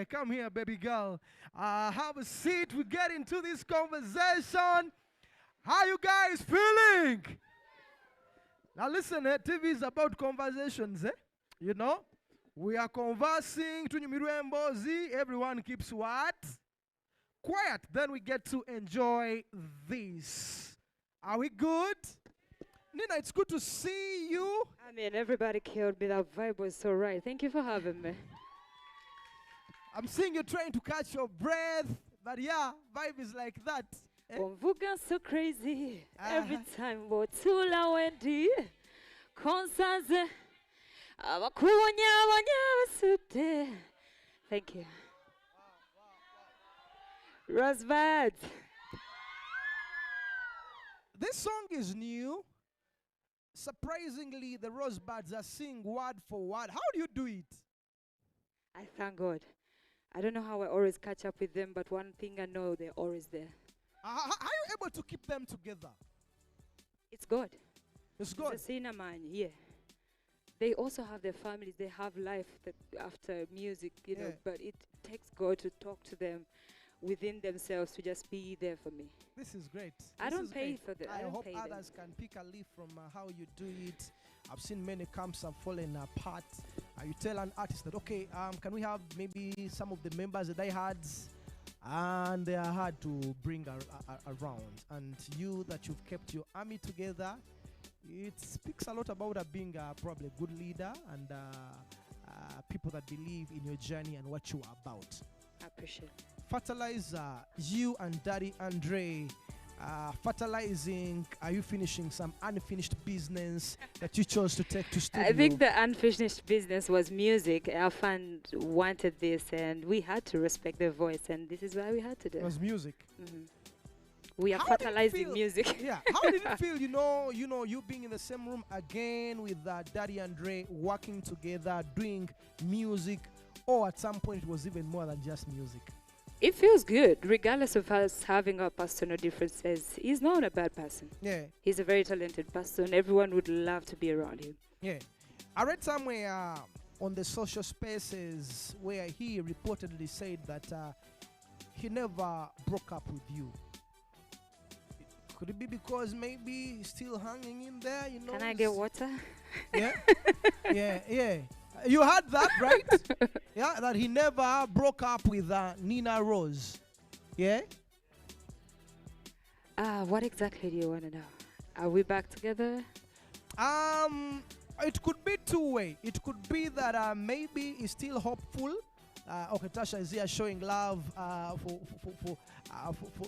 come here, baby girl. Have a seat. We get into this conversation. How you guys feeling? Now listen, TV is about conversations, eh? You know, we are conversing. Tunyumirwembozi. Everyone keeps what? Quiet. Then we get to enjoy this. Are we good? Nina, it's good to see you. I mean, everybody killed me. That vibe was so right. Thank you for having me. I'm seeing you trying to catch your breath, but yeah, vibe is like that. Eh? Omvuga so crazy. Every time, Botula Wendy. Constanze. Abakunya Basute. Thank you. Rosebud. This song is new. Surprisingly, the Rosebuds are singing word for word. How do you do it? I thank God. I don't know how I always catch up with them, but one thing I know, they're always there. How are you able to keep them together? It's God. It's God. It's a sinner man, yeah. They also have their families. They have life after music, you know, but it takes God to talk to them within themselves to just be there for me. This is great. I don't pay for that. I hope others can pick a leaf from how you do it. I've seen many camps have fallen apart. You tell an artist that, okay, can we have maybe some of the members, the diehards, and they are hard to bring around. And you that you've kept your army together, it speaks a lot about being probably a good leader and people that believe in your journey and what you are about. I appreciate it. Fertilizer, you and Daddy Andre, fertilizing, are you finishing some unfinished business that you chose to take to studio? I think the unfinished business was music. Our fan wanted this and we had to respect their voice, and this is why we had to do it. It was music. Mm-hmm. We are fertilizing music. Yeah. How did it feel, you being in the same room again with Daddy Andre, working together, doing music, or at some point it was even more than just music? It feels good, regardless of us having our personal differences. He's not a bad person. Yeah. He's a very talented person. Everyone would love to be around him. Yeah. I read somewhere on the social spaces where he reportedly said that he never broke up with you. Could it be because maybe he's still hanging in there, you know? Can I get water? Yeah. Yeah. You heard that, right? Yeah, that he never broke up with Nina Rose. Yeah? What exactly do you want to know? Are we back together? It could be two-way. It could be that maybe he's still hopeful. Okay, Tasha is here showing love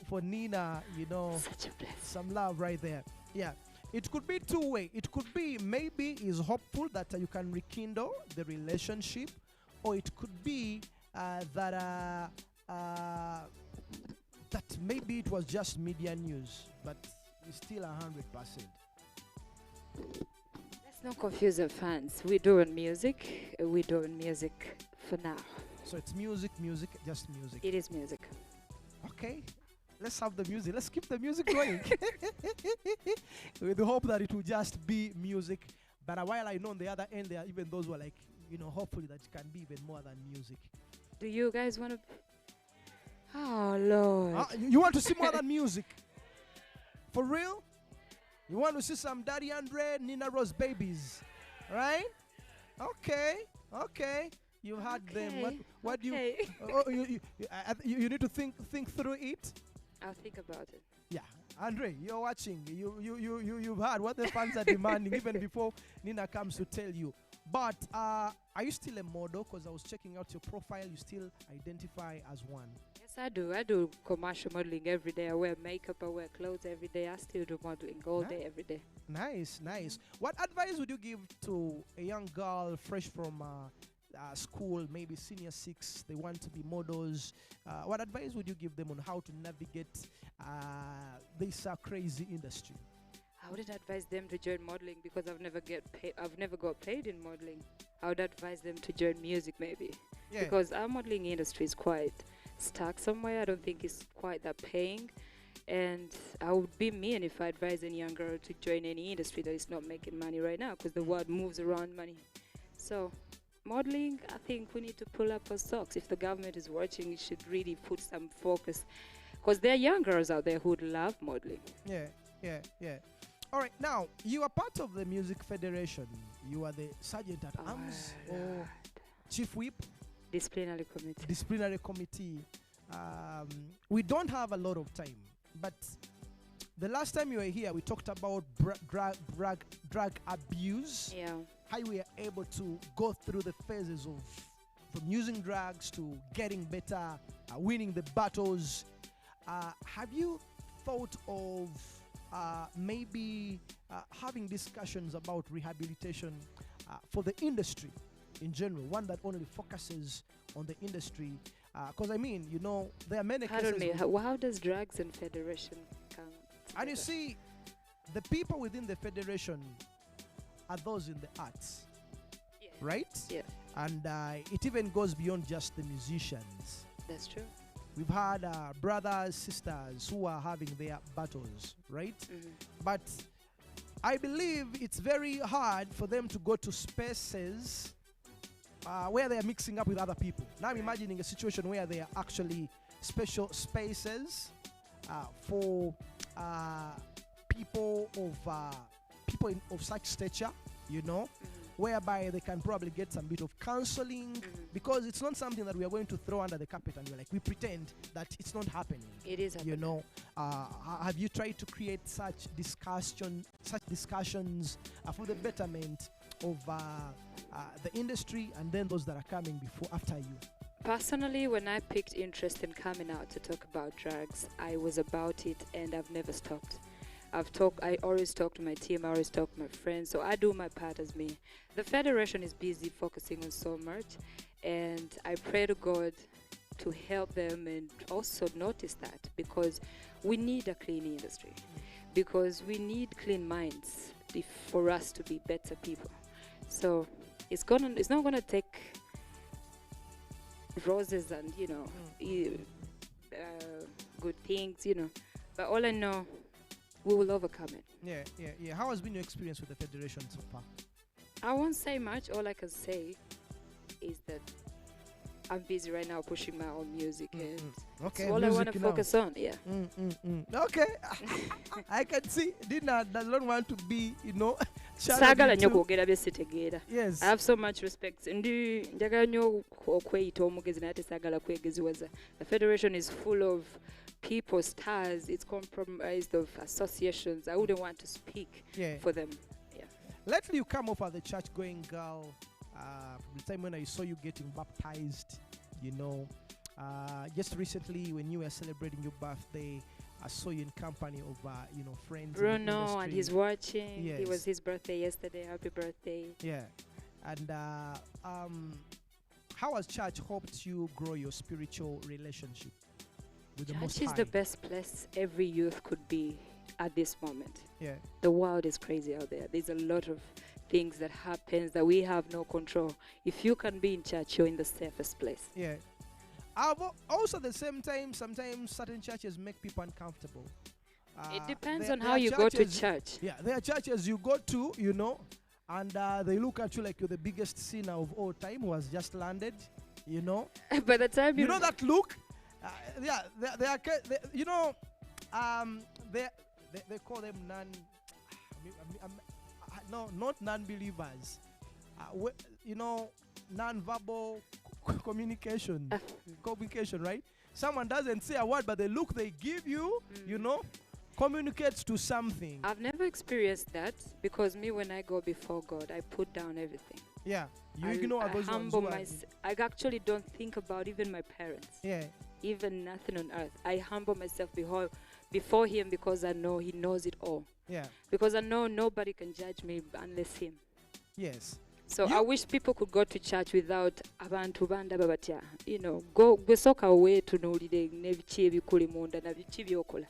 for Nina, you know. Such a blessing. Some love right there. Yeah. It could be two-way. It could be maybe he's hopeful that you can rekindle the relationship, or it could be that maybe it was just media news, but it's still 100%. Let's not confuse the fans. We're doing music. We're doing music for now. So it's music, just music. It is music. Okay. Let's have the music. Let's keep the music going. With the hope that it will just be music. But while I know on the other end, there are even those who are like, hopefully that it can be even more than music. Do you guys want to? Oh, Lord. You want to see more than music? For real? You want to see some Daddy Andre, Nina Rose babies? Right? Okay. You had them. What do you? You need to think through it. I'll think about it. Yeah, Andre, you're watching. You've heard what the fans are demanding even before Nina comes to tell you. But are you still a model? Because I was checking out your profile. You still identify as one. Yes, I do. I do commercial modeling every day. I wear makeup. I wear clothes every day. I still do modeling all day, every day. Nice. What advice would you give to a young girl fresh from school, maybe senior 6, they want to be models? What advice would you give them on how to navigate this crazy industry? I wouldn't advise them to join modeling because I've never got paid in modeling. I would advise them to join music maybe. Yeah. Because our modeling industry is quite stuck somewhere. I don't think it's quite that paying. And I would be mean if I advise any young girl to join any industry that is not making money right now, because the world moves around money. So Modeling, I think we need to pull up our socks. If the government is watching, it should really put some focus. Because there are young girls out there who would love modeling. Yeah. All right, now, you are part of the Music Federation. You are the Sergeant at Arms or Chief Whip? Disciplinary committee. Disciplinary committee. We don't have a lot of time, but the last time you were here, we talked about drug abuse. Yeah. How we are able to go through the phases of from using drugs to getting better, winning the battles. Have you thought of maybe having discussions about rehabilitation for the industry in general, one that only focuses on the industry? Because I mean, you know, there are many Pardon cases. me, how does drugs and federation come together? And you see, the people within the federation are those in the arts, right? Yeah. And it even goes beyond just the musicians. That's true. We've had brothers, sisters who are having their battles, right? But I believe it's very hard for them to go to spaces where they are mixing up with other people. Now I'm imagining a situation where there are actually special spaces for people of such stature, you know, whereby they can probably get some bit of counseling, because it's not something that we are going to throw under the carpet and we pretend that it's not happening. It is happening. You know, have you tried to create such discussions for the betterment of the industry and then those that are coming after you? Personally, when I picked interest in coming out to talk about drugs, I was about it and I've never stopped. I always talk to my team, I always talk to my friends, so I do my part as me. The Federation is busy focusing on so much, and I pray to God to help them and also notice that, because we need a clean industry, because we need clean minds for us to be better people. So it's not gonna take roses and, you know, good things, you know, but all I know, we will overcome it. Yeah. How has been your experience with the Federation so far? I won't say much. All I can say is that I'm busy right now pushing my own music, and okay, that's all I want to focus on. Yeah. Okay. I can see Dina does not want to be, you know, sagala nnyo kwogera byesitegeera. Yes. I have so much respect. Ndi njagala nnyo okweyita omugezi naye tesaagala kwegeziwaza. The Federation is full of people, stars. It's comprised of associations. I wouldn't want to speak for them. Yeah. Lately, you come off as a church-going girl. From the time when I saw you getting baptized, you know, just recently when you were celebrating your birthday, I saw you in company of, you know, friends. Bruno, and he's watching. Yes. It was his birthday yesterday. Happy birthday. Yeah. And how has church helped you grow your spiritual relationship with the Most High? Church is the best place every youth could be at this moment. Yeah. The world is crazy out there. There's a lot of things that happens that we have no control. If you can be in church, you're in the safest place. Yeah. Also, at the same time, sometimes certain churches make people uncomfortable. It depends on how you go to church. Yeah, there are churches you go to, you know, and they look at you like you're the biggest sinner of all time who has just landed, you know. By the time you know that look, you know, they call them not non-believers. You know, non-verbal communication, right? Someone doesn't say a word, but the look they give you, you know, communicates to something. I've never experienced that, because me, when I go before God, I put down everything. Yeah, you ignore those ones. I actually don't think about even my parents. Yeah. Even nothing on earth. I humble myself before Him, because I know He knows it all. Yeah. Because I know nobody can judge me unless Him. Yes. So I wish people could go to church without abantu bandaba batya. You know, gwe soka we tunuulire n'ebiki ebikuli munda na biki byokola.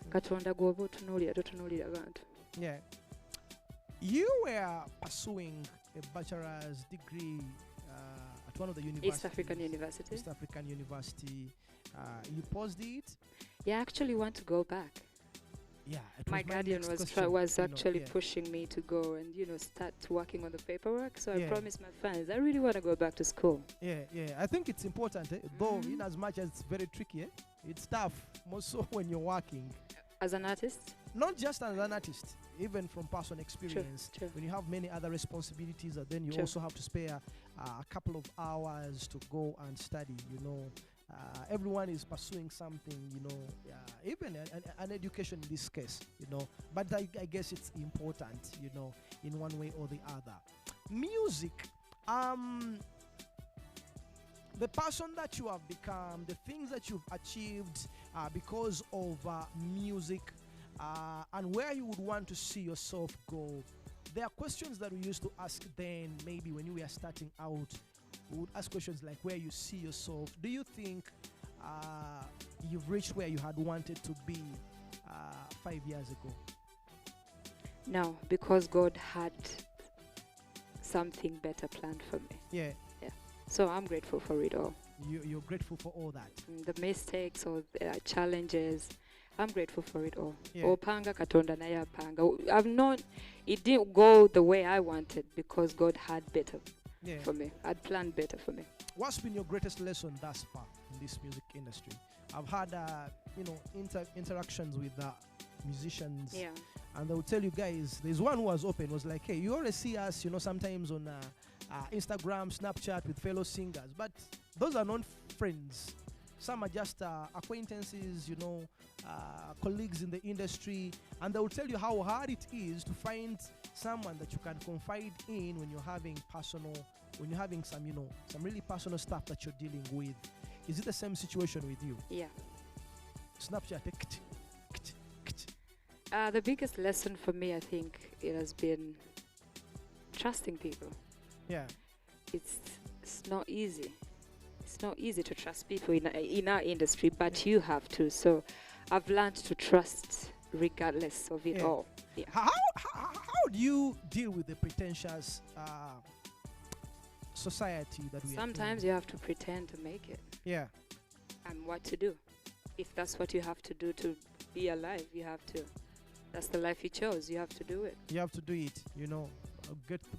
Katonda gwoba otunuulira totunuulira abantu. Yeah. You were pursuing a bachelor's degree at one of the universities. East African University. East African University. You paused it? Yeah, I actually want to go back. Yeah, it My was my guardian next was question, was you know, actually yeah. pushing me to go and start working on the paperwork. So I Yeah. promised my fans I really want to go back to school. Yeah, yeah. I think it's important, though, in as much as it's very tricky, it's tough, more so when you're working. As an artist, Not just as an artist, even from personal experience. true. When you have many other responsibilities, then you True. also have to spare a couple of hours to go and study, everyone is pursuing something, even an education in this case, but I guess it's important, in one way or the other. Music, the person that you have become, the things that you've achieved because of music, and where you would want to see yourself go. There are questions that we used to ask then, maybe when you were starting out. We would ask questions like where you see yourself. Do you think you've reached where you had wanted to be 5 years ago? No, because God had something better planned for me. Yeah. So I'm grateful for it all. You're grateful for all that. The mistakes or the challenges, I'm grateful for it all. Yeah. Opanga katonda naye apanga. It didn't go the way I wanted because God had better for me. Had planned better for me. What's been your greatest lesson thus far in this music industry? I've had interactions with musicians, and they'll tell you guys. There's one who was open, was like, "Hey, you always see us, sometimes on Instagram, Snapchat with fellow singers, but those are not friends. Some are just acquaintances, colleagues in the industry, and they will tell you how hard it is to find someone that you can confide in when you're having some really personal stuff that you're dealing with." Is it the same situation with you? Yeah. Snapchat. The biggest lesson for me, I think, it has been trusting people. Yeah. It's not easy. It's not easy to trust people in our industry, but you have to. So I've learned to trust regardless of it all. Yeah. How do you deal with the pretentious society that we Sometimes you have to pretend to make it. Yeah. And what to do. If that's what you have to do to be alive, you have to. That's the life you chose. You have to do it. You have to do it,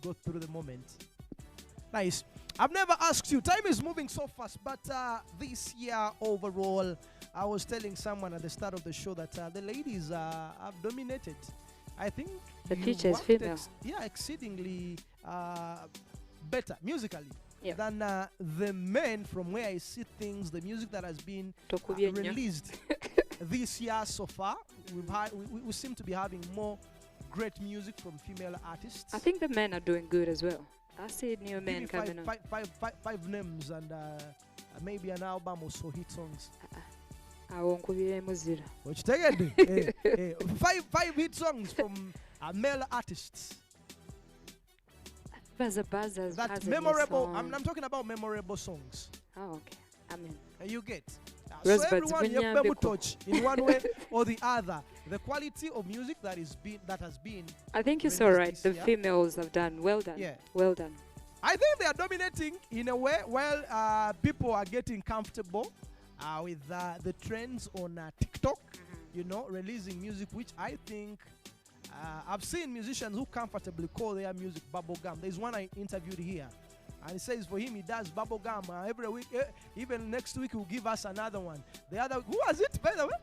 go through the moment. Nice. I've never asked you. Time is moving so fast, but this year overall, I was telling someone at the start of the show that the ladies have dominated. I think the you future is worked female. Exceedingly better musically Yep. than the men. From where I see things, the music that has been released this year so far, we seem to be having more great music from female artists. I think the men are doing good as well. I see new men coming on. Five names and maybe an album or so hit songs. Which five hit songs from male artists. That's memorable. I'm talking about memorable songs. Oh, okay. I mean, you get. So everyone you have to touch in one way or the other. The quality of music that has been. I think you're so right. The females have done well done. Yeah. Well done. I think they are dominating in a way while people are getting comfortable with the trends on TikTok, releasing music, which I think I've seen musicians who comfortably call their music bubblegum. There's one I interviewed here, and he says for him he does bubblegum every week. Even next week he'll give us another one. The other, who was it, by the way?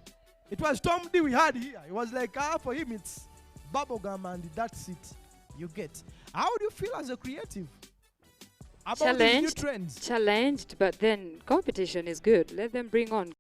It was Tom D we had here. It was like, for him it's bubblegum and that's it. You get. How do you feel as a creative about these new trends? Challenged, but then competition is good. Let them bring on